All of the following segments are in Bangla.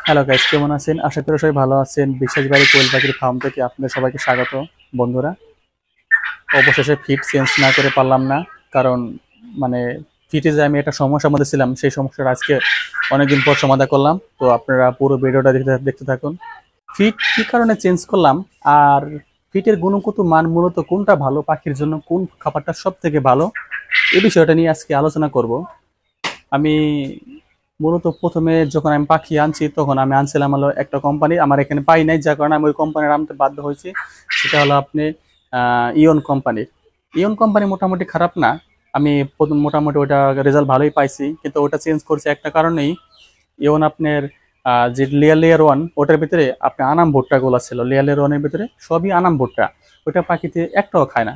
হ্যালো গাইস, কেমন আছেন? আশা করি সবাই ভালো আছেন। বিশ্বাস বাড়ি কোয়েল পাখির ফার্ম থেকে আপনাদের সবাইকে স্বাগত। বন্ধুরা, অবশেষে ফিড চেঞ্জ না করে পারলাম না, কারণ মানে ফিটে যে আমি একটা সমস্যার মধ্যে ছিলাম, সেই সমস্যাটা আজকে অনেকদিন পর সমাধান করলাম। তো আপনারা পুরো ভিডিওটা দেখতে দেখতে থাকুন। ফিট কি কারণে চেঞ্জ করলাম, আর ফিটের গুণগত মান মূলত কোনটা ভালো, পাখির জন্য কোন খাবারটা সব থেকে ভালো, এই বিষয়টা নিয়ে আজকে আলোচনা করব। আমি মূলত প্রথমে যখন আমি পাখি আনছি, তখন আমি আনছিলাম হলো একটা কোম্পানি, আমার এখানে পাই নাই, যার কারণে আমি ওই কোম্পানির আনতে বাধ্য হয়েছি। সেটা হলো আপনি ইয়ন কোম্পানির। ইয়ন কোম্পানি মোটামুটি খারাপ না, আমি প্রথম মোটামুটি ওটা রেজাল্ট ভালোই পাইছি, কিন্তু ওটা চেঞ্জ করছে একটা কারণেই। ইয়ন আপনার যে লেয়ার লেয়ার ওয়ান, ওটার ভিতরে আপনি আনাম ভুট্টা গুলা ছিল, লেয়ার লেয়ার ওয়ানের ভিতরে সবই আনাম ভুট্টা। ওটা পাখিতে একটাও খায় না,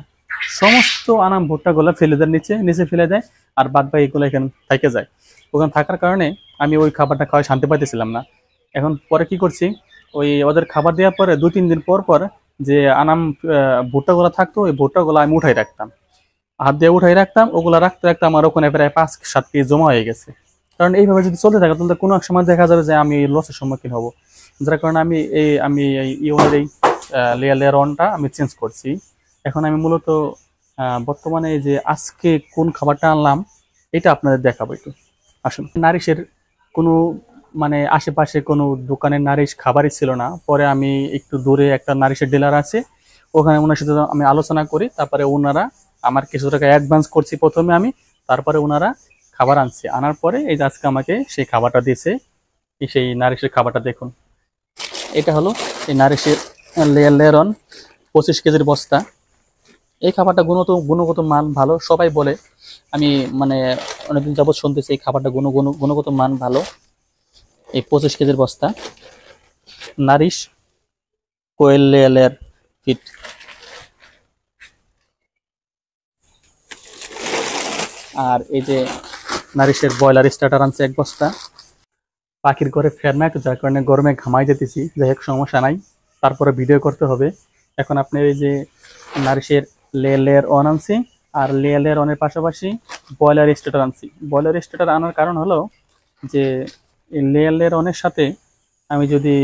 সমস্ত আনাম ভুট্টা গুলা ফেলে দেয়, নিচে নিচে ফেলে দেয়, আর বাদ বাকি এগুলো এখানে থেকে যায়। ওখানে থাকার কারণে আমি ওই খাবারটা খাওয়ায় শান্তি পাইতেছিলাম না। এখন পরে কি করছি, ওই ওদের খাবার দেওয়ার পরে 2-3 দিন পর পর যে আনাম ভুট্টাগুলো থাকতো, ওই ভুট্টাগুলো আমি উঠাই রাখতাম, হাত দিয়ে উঠাই রাখতাম। ওগুলো রাখতে রাখতে আমার ওখানে প্রায় 5-7 কেজি জমা হয়ে গেছে। কারণ এইভাবে যদি চলতে থাকে তাহলে কোনো এক সময় দেখা যাবে যে আমি লসের সম্মুখীন হব। যার কারণে আমি এই ইওনের এই লেয়ার লেয়ার অনটা আমি চেঞ্জ করছি। এখন আমি মূলত বর্তমানে এই যে আজকে কোন খাবারটা আনলাম, এটা আপনাদের দেখাবো একটু। আসুন। নারিশের কোনো মানে আশেপাশে কোনো দোকানের নারিশ খাবারই ছিল না। পরে আমি একটু দূরে একটা নারিশের ডিলার আছে, ওখানে ওনার সাথে আমি আলোচনা করি। তারপরে ওনারা আমার কিছু টাকা অ্যাডভান্স করছি প্রথমে আমি, তারপরে ওনারা খাবার আনছে, আনার পরে এই যে আজকে আমাকে সেই খাবারটা দিয়েছে। সেই নারিশের খাবারটা দেখুন। এটা হলো এই নারিশের লেয়ার লেয়ার অন 25 কেজির বস্তা। এই খাবারটা গুণগত মান ভালো, সবাই বলে। আমি মানে অনেকদিন যাবত শুনতেছি এই খাবারটা গুণগত মান ভালো। এই 25 কেজির বস্তা নারিশ কোয়েল লেয়ার ফিট। আর এই যে নারিশের ব্রয়লার স্টার্টার আনছে 1 বস্তা। পাখির ঘরে ফ্যান নাই তো, যার কারণে গরমে ঘামাই যেতেছি, যাই হোক সমস্যা নাই, তারপরে ভিডিও করতে হবে। এখন আপনি এই যে নারিশের লেয়ার লেয়ার অন আনছি, আর লেয়ার লেয়ার অনের পাশাপাশি ব্রয়লার স্টার্টার আনছি। ব্রয়লার স্টার্টার আনার কারণ হলো যে এই লেয়ার লেয়ার অনের সাথে আমি যদি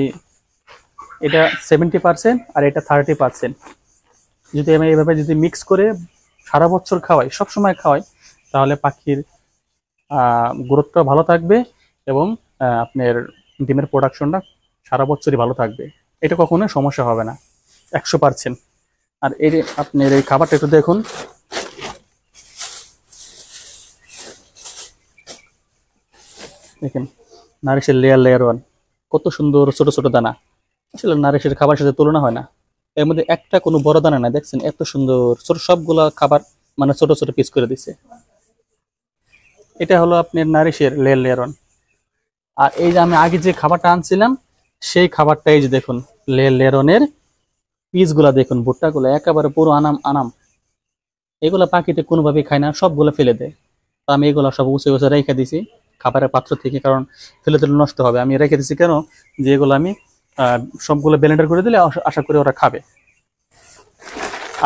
এটা 70% আর এটা 30%, যদি আমি এইভাবে যদি মিক্স করে সারা বছর খাওয়াই, সবসময় খাওয়াই, তাহলে পাখির গ্রোথটা ভালো থাকবে, এবং আপনার ডিমের প্রোডাকশনটা সারা বছরই ভালো থাকবে। এটা কখনো সমস্যা হবে না, 100%। আর এই আপনার এই খাবারটা একটু দেখুন। দেখেন, নারিশের লেয়ার লেয়ার ওয়ান, কত সুন্দর ছোট ছোট দানা। আসলে নারিশের খাবার সাথে তুলনা হয় না। এর মধ্যে একটা কোনো বড় দানা না, দেখছেন এত সুন্দর ছোট সবগুলা খাবার, মানে ছোট ছোট পিস করে দিছে। এটা হলো আপনার নারিশের লেয়ার লেয়ার ওয়ান। আর এই যে আমি আগে যে খাবারটা আনছিলাম, সেই খাবারটা এই যে দেখুন, লেয়ার লেয়ার ওয়ানের পিস গুলা দেখুন, ভুট্টা গুলা একেবারে পুরো আনাম আনাম। এগুলা পাখিতে কোনোভাবেই খায় না, সবগুলো ফেলে দেয়। তো আমি এগুলো সব উঁচে উঁচে রেখে দিছি খাবারের পাত্র থেকে, কারণ ফেলে দিলে নষ্ট হবে। আমি রেখে দিছি কেন, যে এগুলো আমি সবগুলো ব্লেন্ডার করে দিলে আশা করি ওরা খাবে।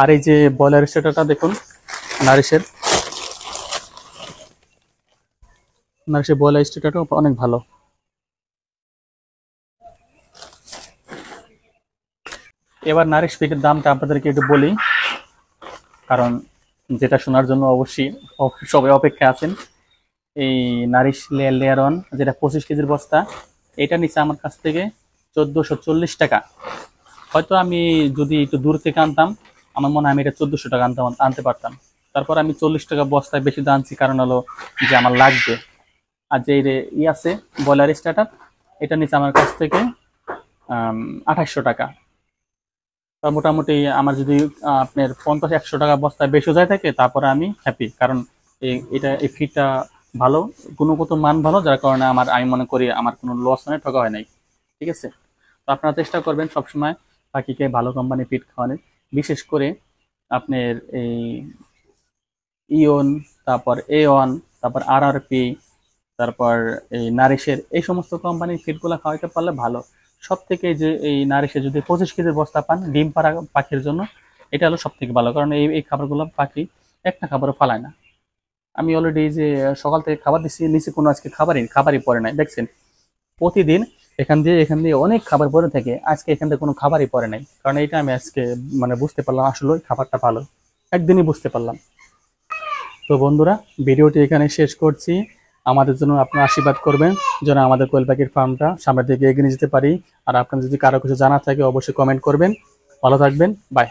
আর এই যে ব্রয়লার স্টার্টারটা দেখুন, নারিশের নারিশের ব্রয়লার স্টার্টারটা অনেক ভালো। এবার নারিশ ফিটের দামটা আপনাদেরকে একটু বলি, কারণ যেটা শোনার জন্য অবশ্যই সবাই অপেক্ষা আছেন। এই নারিশ লেয়ার লেয়ার অন, যেটা 25 কেজির বস্তা, এটা নিচে আমার কাছ থেকে 1440 টাকা। হয়তো আমি যদি একটু দূর থেকে আনতাম, আমার মনে হয় আমি এটা 1400 টাকা আনতে পারতাম। তারপর আমি 40 টাকা বস্তায় বেশি দাম আনছি, কারণ হলো যে আমার লাগবে। আর যে আছে ব্রয়লার স্টার্টার, এটা নিচে আমার কাছ থেকে 2800 টাকা। মোটামুটি আমার যদি আপনার 50-100 টাকা বস্তায় বেশি যায় থাকে, তারপরে আমি হ্যাপি, কারণ এই ফিডটা ভালো, গুণগত মান ভালো, যার কারণে আমি মনে করি আমার কোনো লস হয়, ঠকা হয় নাই। ঠিক আছে। তো আপনারা চেষ্টা করবেন সবসময় পাখিকে ভালো কোম্পানি ফিড খাওয়ানোর, বিশেষ করে আপনার এই ইওন, তারপর A1, তারপর RRP, তারপর এই নারিশের এই সমস্ত কোম্পানির ফিডগুলো খাওয়াইতে পারলে ভালো। সব থেকে যে এই নারিশে যদি 25 কেজির বস্তা পান ডিম পাড়া পাখির জন্য, এটা হলো সব থেকে ভালো, কারণ এই খাবারগুলো পাখি একটা খাবারও ফালায় না। আমি অলরেডি যে সকাল থেকে খাবার দিচ্ছি, নিচে কোনো আজকে খাবারই পড়ে নাই, দেখছেন। প্রতিদিন এখান দিয়ে অনেক খাবার পরে থাকে, আজকে এখান থেকে কোনো খাবারই পড়ে নাই, কারণ এটা আমি আজকে মানে বুঝতে পারলাম আসলে খাবারটা ভালো, একদিনই বুঝতে পারলাম। তো বন্ধুরা, ভিডিওটি এখানে শেষ করছি। আমাদের জন্য আপনারা আশীর্বাদ করবেন যেন আমাদের কোয়েল পাখির ফার্মটা সামনের দিকে এগিয়ে নিয়ে যেতে পারি। আর আপনার যদি কারো কিছু জানা থাকে অবশ্যই কমেন্ট করবেন। ভালো থাকবেন, বাই।